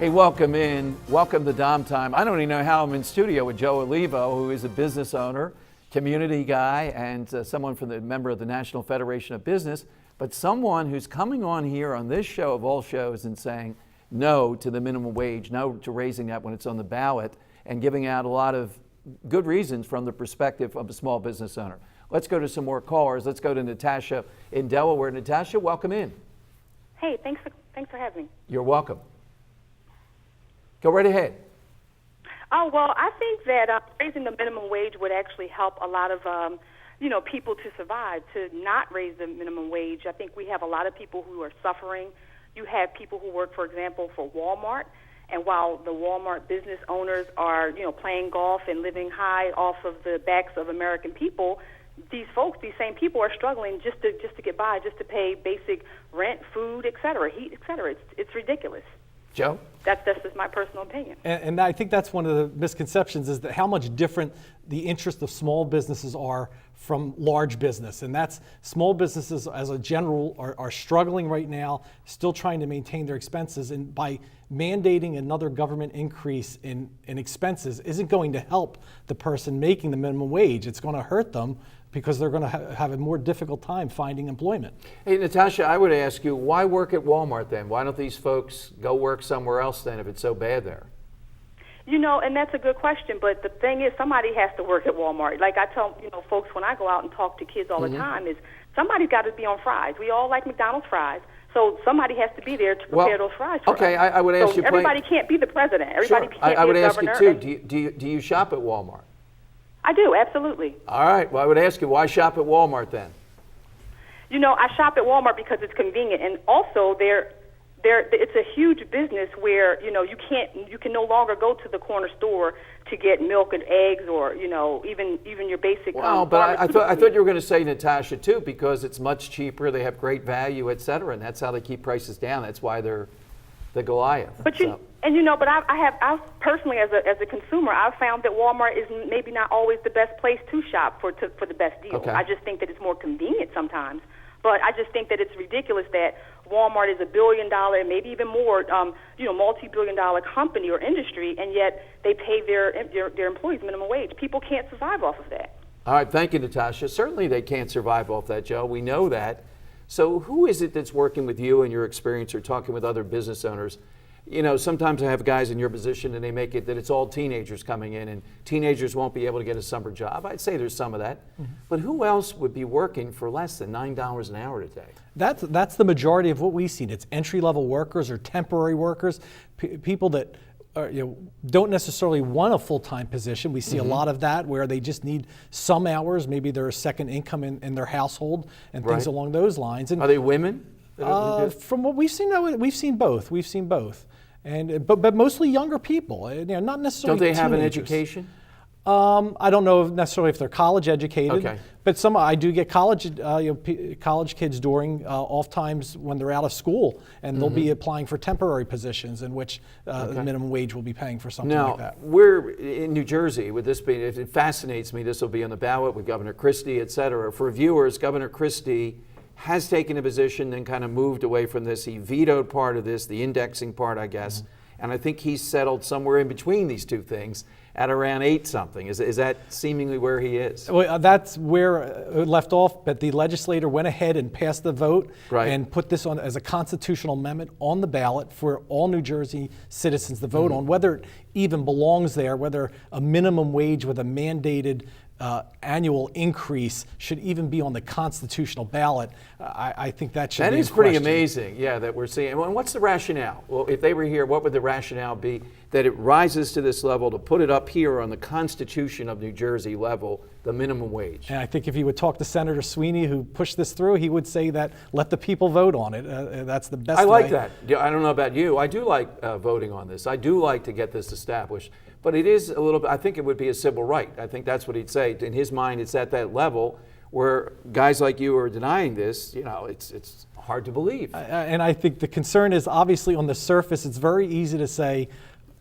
Hey, welcome in. Welcome to Dom Time. I don't even know how I'm in studio with Joe Olivo, who is a business owner, community guy, and someone from the member of the National Federation of Business, but someone who's coming on here on this show of all shows and saying no to the minimum wage, no to raising that when it's on the ballot, and giving out a lot of good reasons from the perspective of a small business owner. Let's go to some more callers. Let's go to Natasha in Delaware. Natasha, welcome in. Hey, thanks for having me. You're welcome. Go right ahead. Oh, well, I think that raising the minimum wage would actually help a lot of, people to survive. To not raise the minimum wage, I think we have a lot of people who are suffering. You have people who work, for example, for Walmart, and while the Walmart business owners are, playing golf and living high off of the backs of American people, these same people are struggling just to get by, just to pay basic rent, food, et cetera, heat, et cetera. It's ridiculous. Joe? That's just my personal opinion. And I think that's one of the misconceptions, is that how much different the interests of small businesses are from large business. And that's small businesses as a general are struggling right now, still trying to maintain their expenses. And by mandating another government increase in expenses isn't going to help the person making the minimum wage. It's going to hurt them because they're going to have a more difficult time finding employment. Hey, Natasha, I would ask you, why work at Walmart then? Why don't these folks go work somewhere else then if it's so bad there? And that's a good question, but the thing is, somebody has to work at Walmart. Like I tell, folks when I go out and talk to kids all the time, is somebody's got to be on fries. We all like McDonald's fries. So somebody has to be there to prepare those fries for us. Okay, I would ask you. Everybody can't be the president. Everybody can't be a governor. I would ask you too. Do you shop at Walmart? I do, absolutely. All right. Well, I would ask you, why shop at Walmart then? I shop at Walmart because it's convenient, and also it's a huge business where you can no longer go to the corner store to get milk and eggs or even your basic. Well, but I thought you were going to say, Natasha, too, because it's much cheaper. They have great value, et cetera, and that's how they keep prices down. That's why they're the Goliath. But but I've personally, as a consumer, I've found that Walmart is maybe not always the best place to shop for the best deal. Okay. I just think that it's more convenient sometimes. But I just think that it's ridiculous that Walmart is $1 billion, maybe even more, multi-billion-dollar company or industry, and yet they pay their employees minimum wage. People can't survive off of that. All right, thank you, Natasha. Certainly they can't survive off that, Joe. We know that. So who is it that's working with you in your experience or talking with other business owners? Sometimes I have guys in your position and they make it that it's all teenagers coming in and teenagers won't be able to get a summer job. I'd say there's some of that. Mm-hmm. But who else would be working for less than $9 an hour today? That's the majority of what we've seen. It's entry-level workers or temporary workers, people that don't necessarily want a full-time position. We see a lot of that where they just need some hours. Maybe they're a second income in their household and things along those lines. And are they women? From what we've seen both. We've seen both, but mostly younger people. Not necessarily. Don't they have an teenagers. education? I don't know necessarily if they're college educated. Okay. But I do get college kids during off times when they're out of school, and they'll be applying for temporary positions in which the minimum wage will be paying for something like that. Now, we're in New Jersey. With this being, it fascinates me. This will be on the ballot with Governor Christie, et cetera. For viewers, Governor Christie has taken a position and kind of moved away from this. He vetoed part of this, the indexing part, I guess. And I think he's settled somewhere in between these two things at around 8-something. Is that seemingly where he is? Well, that's where it left off, but the legislator went ahead and passed the vote and put this on as a constitutional amendment on the ballot for all New Jersey citizens to vote on, whether it even belongs there, whether a minimum wage with a mandated annual increase should even be on the constitutional ballot. I think that should be in pretty question. amazing, that we're seeing. And what's the rationale? Well, if they were here, what would the rationale be that it rises to this level to put it up here on the Constitution of New Jersey level, the minimum wage? And I think if you would talk to Senator Sweeney, who pushed this through, he would say that let the people vote on it. That's the best way. I like that. I don't know about you. I do like voting on this. I do like to get this established. But it is a little bit, I think it would be a civil right. I think that's what he'd say. In his mind, it's at that level where guys like you are denying this, it's hard to believe. And I think the concern is obviously on the surface, it's very easy to say,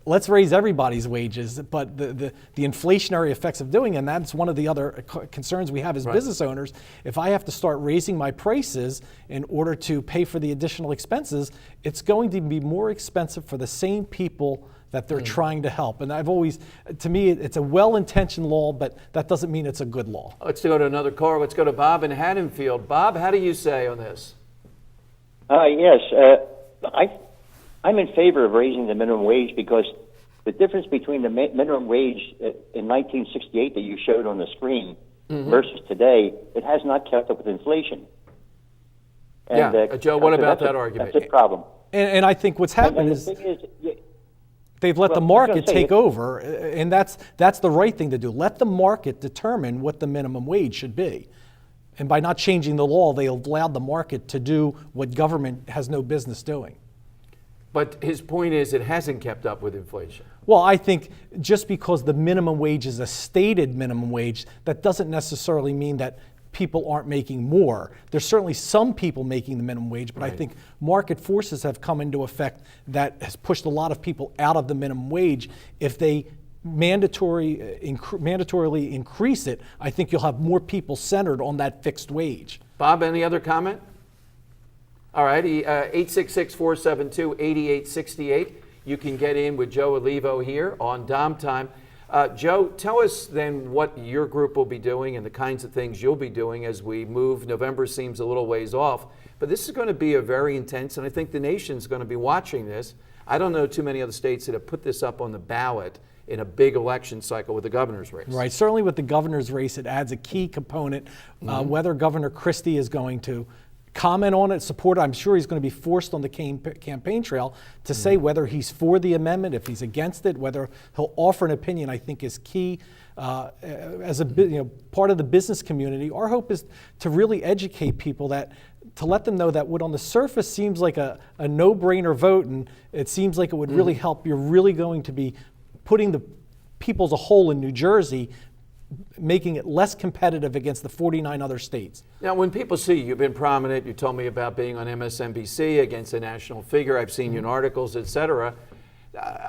let's raise everybody's wages, but the inflationary effects of doing it, and that's one of the other concerns we have as business owners. If I have to start raising my prices in order to pay for the additional expenses, it's going to be more expensive for the same people that they're trying to help. And I've always, to me, it's a well-intentioned law, but that doesn't mean it's a good law. Let's go to another caller. Let's go to Bob in Haddonfield. Bob, how do you say on this? Yes, I'm in favor of raising the minimum wage because the difference between the minimum wage in 1968 that you showed on the screen versus today, it has not kept up with inflation. And, Joe, what about that argument? That's a problem. And I think what's happened is they've let the market take over, and that's the right thing to do. Let the market determine what the minimum wage should be. And by not changing the law, they allowed the market to do what government has no business doing. But his point is it hasn't kept up with inflation. Well, I think just because the minimum wage is a stated minimum wage, that doesn't necessarily mean that people aren't making more. There's certainly some people making the minimum wage, but I think market forces have come into effect that has pushed a lot of people out of the minimum wage. If they mandatorily increase it, I think you'll have more people centered on that fixed wage. Bob, any other comment? All right, 866-472-8868. You can get in with Joe Olivo here on Dom Time. Joe, tell us then what your group will be doing and the kinds of things you'll be doing as we move. November seems a little ways off, but this is going to be a very intense, and I think the nation's going to be watching this. I don't know too many other states that have put this up on the ballot in a big election cycle with the governor's race. Right, certainly with the governor's race, it adds a key component, whether Governor Christie is going to comment on it, support it. I'm sure he's going to be forced on the campaign trail to say whether he's for the amendment, if he's against it, whether he'll offer an opinion, I think is key. As a part of the business community, our hope is to really educate people, to let them know that what on the surface seems like a no-brainer vote, and it seems like it would really help, you're really going to be putting the people as a whole in New Jersey, making it less competitive against the 49 other states. Now, when people see you, you've been prominent, you told me about being on MSNBC against a national figure, I've seen you in articles, etc.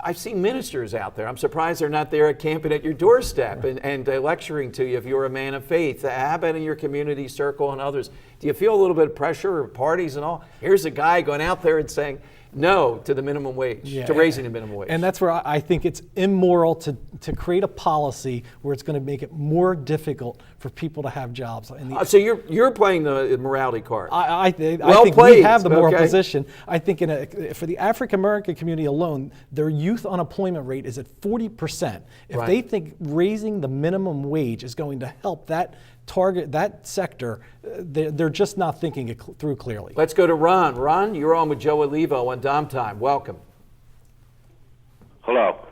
I've seen ministers out there. I'm surprised they're not there camping at your doorstep and lecturing to you if you're a man of faith. How about in your community circle and others? Do you feel a little bit of pressure or parties and all? Here's a guy going out there and saying no to the minimum wage, to raising the minimum wage. And that's where I think it's immoral to create a policy where it's going to make it more difficult for people to have jobs. So you're playing the morality card. I think played. we have the moral position. I think for the African American community alone, their youth unemployment rate is at 40%. If they think raising the minimum wage is going to help that sector, they're just not thinking it through clearly. Let's go to Ron. Ron, you're on with Joe Olivo on Dom Time. Welcome. Hello.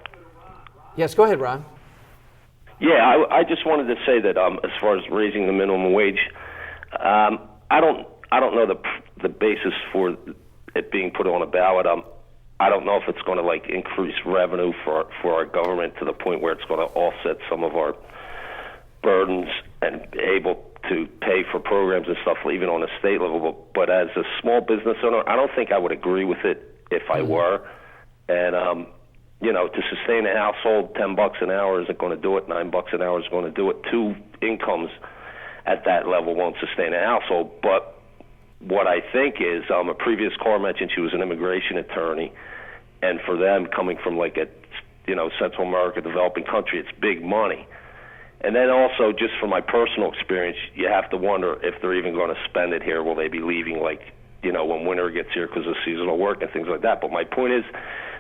Yes, go ahead, Ron. Yeah, I just wanted to say that as far as raising the minimum wage, I don't know the basis for it being put on a ballot. I don't know if it's going to increase revenue for our government to the point where it's going to offset some of our burdens and able to pay for programs and stuff even on a state level. But as a small business owner, I don't think I would agree with it if I were. And to sustain a household, $10 an hour isn't going to do it. $9 an hour is going to do it. Two incomes at that level won't sustain a household. But what I think is, a previous caller mentioned she was an immigration attorney, and for them coming from Central America, developing country, it's big money. And then also, just from my personal experience, you have to wonder if they're even going to spend it here. Will they be leaving, when winter gets here because of seasonal work and things like that? But my point is,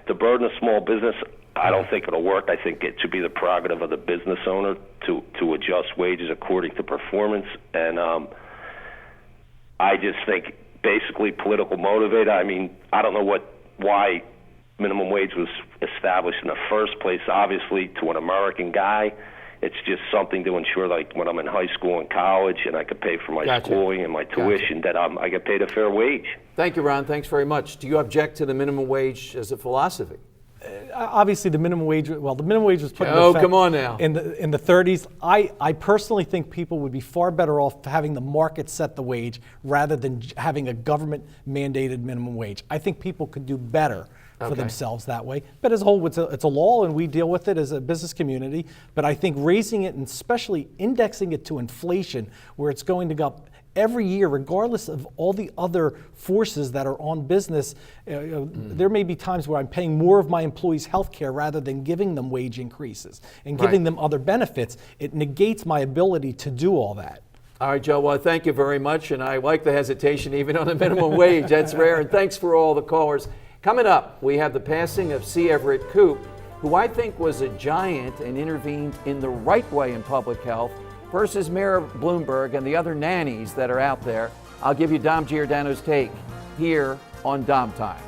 to burden a small business, I don't think it'll work. I think it should be the prerogative of the business owner to adjust wages according to performance. And I just think basically political motivated. I mean, I don't know why minimum wage was established in the first place. Obviously, to an American guy, it's just something to ensure, when I'm in high school and college and I could pay for my schooling and my tuition, that I get paid a fair wage. Thank you, Ron. Thanks very much. Do you object to the minimum wage as a philosophy? Obviously, the minimum wage was put in effect come on now. in the 30s. I personally think people would be far better off having the market set the wage rather than having a government-mandated minimum wage. I think people could do better for themselves that way. But as a whole, it's a law, and we deal with it as a business community. But I think raising it, and especially indexing it to inflation, where it's going to go up every year, regardless of all the other forces that are on business, there may be times where I'm paying more of my employees' health care rather than giving them wage increases and giving them other benefits. It negates my ability to do all that. All right, Joe, well, thank you very much, and I like the hesitation even on the minimum wage. That's rare, and thanks for all the callers. Coming up, we have the passing of C. Everett Koop, who I think was a giant and intervened in the right way in public health, versus Mayor Bloomberg and the other nannies that are out there. I'll give you Dom Giordano's take here on Dom Time.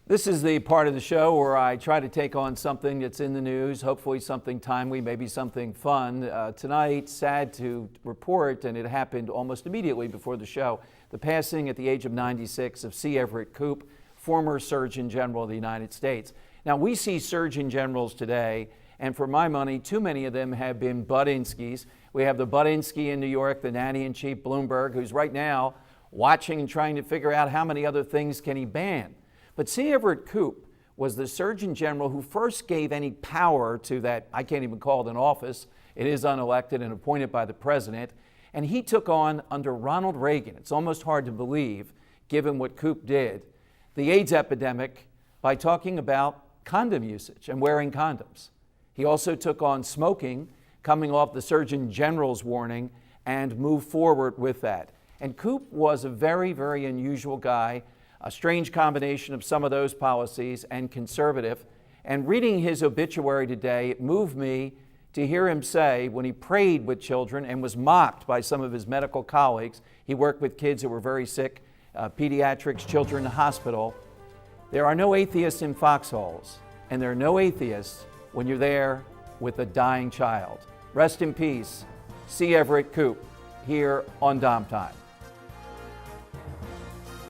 This is the part of the show where I try to take on something that's in the news, hopefully something timely, maybe something fun. Tonight, sad to report, and it happened almost immediately before the show, the passing at the age of 96 of C. Everett Koop, former Surgeon General of the United States. Now, we see Surgeon Generals today, and for my money, too many of them have been Budinskis. We have the Budinsky in New York, the nanny-in-chief Bloomberg, who's right now watching and trying to figure out how many other things can he ban. But C. Everett Koop was the Surgeon General who first gave any power to that, I can't even call it an office, it is unelected and appointed by the president, and he took on under Ronald Reagan, it's almost hard to believe, given what Koop did, the AIDS epidemic by talking about condom usage and wearing condoms. He also took on smoking, coming off the Surgeon General's warning, and moved forward with that. And Koop was a very, very unusual guy, a strange combination of some of those policies and conservative. And reading his obituary today, it moved me to hear him say, when he prayed with children and was mocked by some of his medical colleagues, he worked with kids who were very sick, pediatrics, children in the hospital. There are no atheists in foxholes, and there are no atheists when you're there with a dying child. Rest in peace, C. Everett Koop, here on Dom Time.